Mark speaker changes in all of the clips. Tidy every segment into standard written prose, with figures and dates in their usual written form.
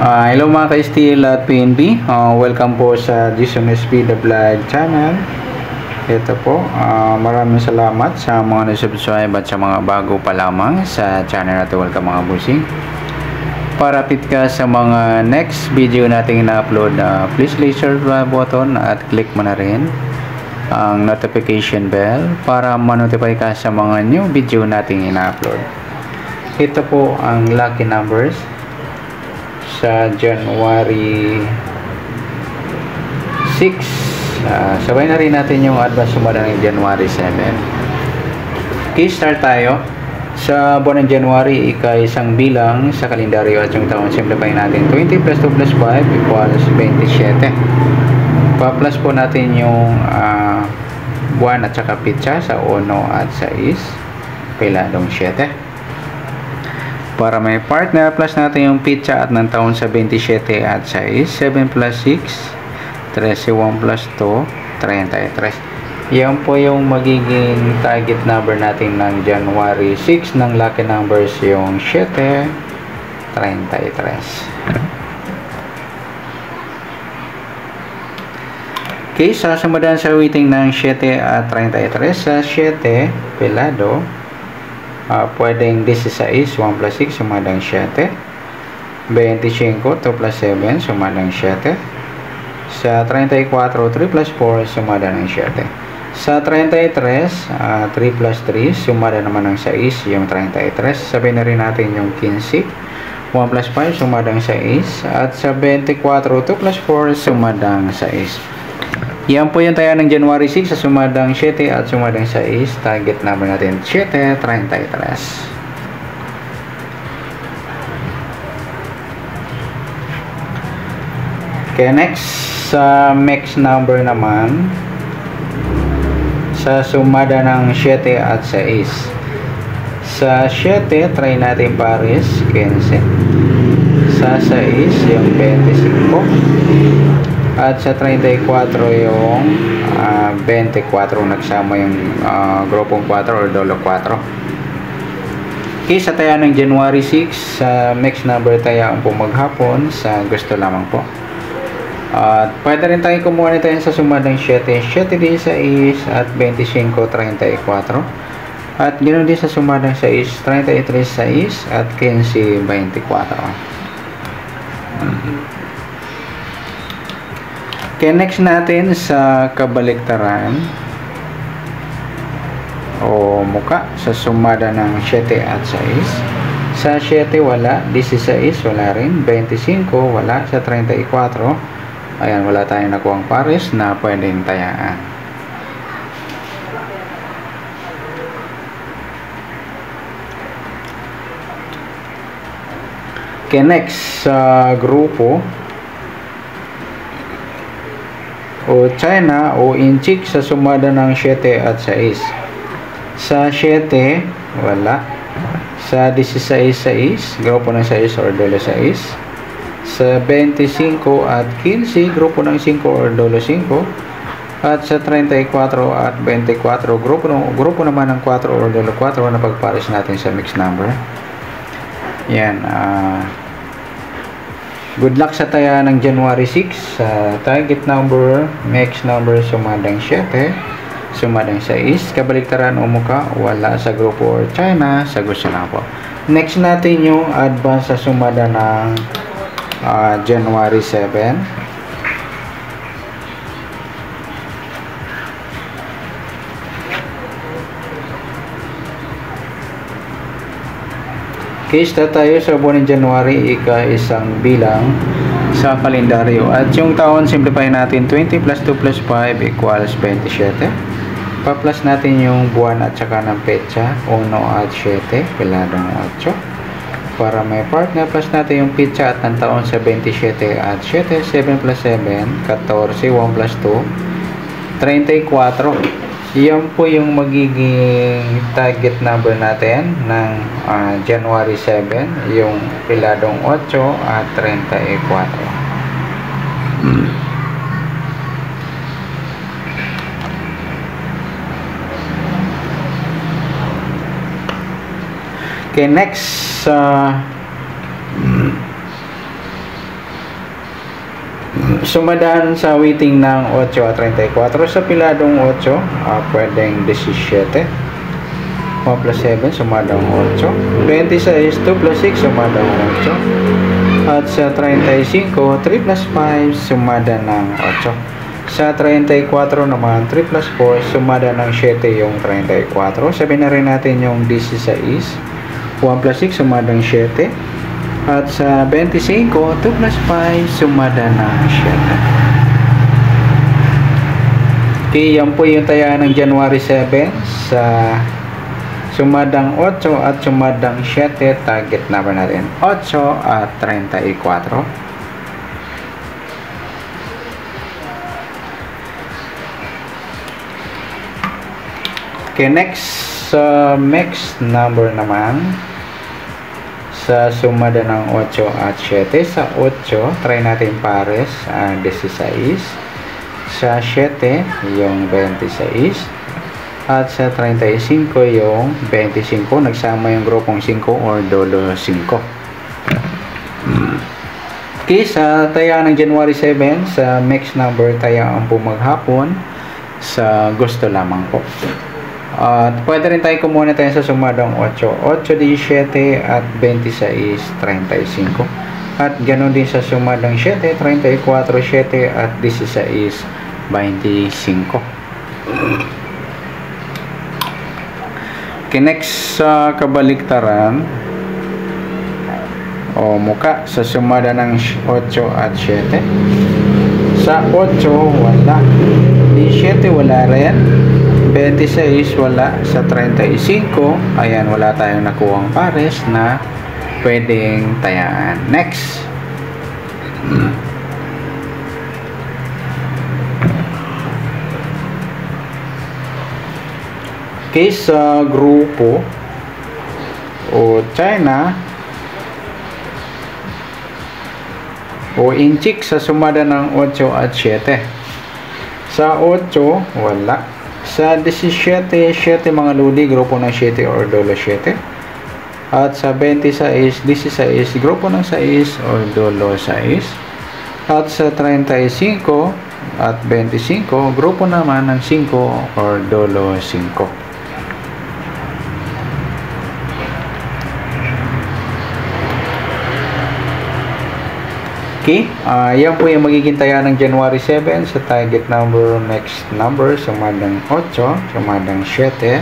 Speaker 1: Hello mga ka-STL at PNB. Welcome po sa Jason SB The Vlog channel. Ito po, maraming salamat sa mga nag-subscribe at sa mga bago pa lamang sa channel natin. Welcome mga busing. Para update ka sa mga next video nating ina-upload, please click share button at click mo na rin ang notification bell para ma-notify ka sa mga new video nating ina-upload. Ito po ang lucky numbers sa January 6. Sabay na rin natin yung advance sumada ng January 7. Okay, start tayo. Sa buwan ng January, ika-isang bilang sa kalendaryo at yung taon, simplify natin. 20 plus 2 plus 5 equals 27. Pa-plus po natin yung buwan at saka pitsa sa 1 at 6. Piladong 7. Para may partner, plus natin yung pitsa at ng taon sa 27 at 6. 7 plus 6, 13, 1 plus 2, 33. Yan po yung magiging target number natin ng January 6 ng lucky numbers, yung 7, 33. Okay, sasamudan sa weighting ng 7 at 33. Sa 7, pelado, pwedeng 16, 1 plus 6, sumadang 7. 25, 2 plus 7, sumadang 7. Sa 34, 3 plus 4, sumada ng 7. Sa 33, 3 plus 3, sumada naman ng 6, yung 33. Sabihin na rin natin yung 15. 1 plus 5, sumadang 6. At sa 24, 2 plus 4, sumadang 6. Yan po yung taya ng January 6 sa sumadang 7 at sumadang 6. Target number natin 7, 33. Okay, next sa mix number naman, sa sumada ng 7 at 6. Sa 7, try natin pares, 15. Sa 6, yung 25. At sa 34 yung 24, nagsama yung grupong 4 or dolo 4. Okay, sa taya ng January 6, sa mix number taya ang po maghapon, sa gusto lamang po. At pwede rin tayo kumuha nito sa sumadang 7, 7 din sa 6 at 25, 34. At ganoon din sa sumadang 6, 33 sa 6 at 15, 24. Okay, next natin sa kabaliktaran o muka sa sumada ng 7 at 6. Sa 7 wala, 16 wala rin, 25 wala, sa 34 ayan, wala tayong nakuhang pares na pwedeng tayaan. Okay, next sa grupo o China o inchik sa sumada ng 7 at 6. Sa 7 wala, sa 16 6, grupo ng 6 or dolo 6. Sa 25 at 15, grupo ng 5 or dolo 5. At sa 34 at 24, grupo naman ng 4 or dolo 4 na pagpares natin sa mixed number. Yan, good luck sa taya ng January 6. Target number, mix number, sumadang 7, sumadang 6. Kabaliktaran o muka, wala sa grupo or China, sa gusto na po. Next natin yung advance sa sumada ng January 7. Okay, start tayo sa buwan ng January, ika-isang bilang sa kalendaryo. At yung taon, simplify natin. 20 plus 2 plus 5 equals 27. Pa-plus natin yung buwan at saka ng petsa, 1 at 7, piladong 8. Para may partner, plus natin yung petsa at ng taon sa 27 at 7, 7 plus 7, 14, 1 plus 2, 34. Yan po yung magiging target number natin ng January 7, yung piladong 8 at 34. Okay, next Sumadaan sa weighting ng 8 at 34. Sa piladong 8, pwedeng 17. 1 plus 7, sumadang 8. 26, 2 plus 6, sumadang 8. At sa 35, 3 plus 5, sumada ng 8. Sa 34 naman, 3 plus 4, sumada ng 7 yung 34. Sabihin na rin natin yung 16. 1 plus 6, sumadang 7. At sa 25, 2 plus 5, sumada ng 7. Okay, yan po yung tayaan ng January 7 sa sumadang 8 at sumadang 7. Target number natin 8 at 34. Okay, next next number naman sa sumada ng 8 at 7. Sa 8 try natin pares 16. Sa 7 yung 26. At sa 35 yung 25, nagsama yung grupong 5 or dolo 5. Okay, sa tayaan ng January 7, sa mixed number tayaan po maghapon sa gusto lamang po. At pwede rin tayo kumuha tayo sa sumadang 8, 8, 17 at 26, 35. At ganoon din sa sumadang 7, 34, 7 at 16, 25. Okay, next sa kabaliktaran o muka sa sumada ng 8 at 7. Sa 8 wala, 17 wala rin, 26 wala, sa 35 ayan, wala tayong nakuhang pares na pwedeng tayaan. Next, okay, sa grupo o China o inchik sa sumada ng 8 at 7. Sa 8 wala, sa 17 7 mga ludi, grupo ng 7 or dolo 7. At sa 26 16, grupo ng 6 or dolo 6. At sa 35 at 25, grupo naman ng 5 or dolo 5. Okay, yan po yung magiging tayaan ng January 7 sa target number, next number, sumadang 8, sumadang 7,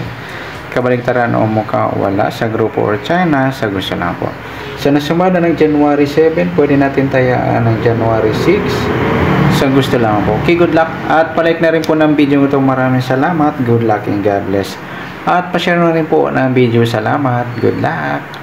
Speaker 1: kabaligtaran o muka wala, sa grupo or China, sa gusto lang po. Sa nasumada ng January 7, pwede natin tayaan ng January 6, sa gusto lang po. Okay, good luck. At palike na rin po ng video ito. Maraming salamat. Good luck and God bless. At pa-share na rin po ng video. Salamat. Good luck.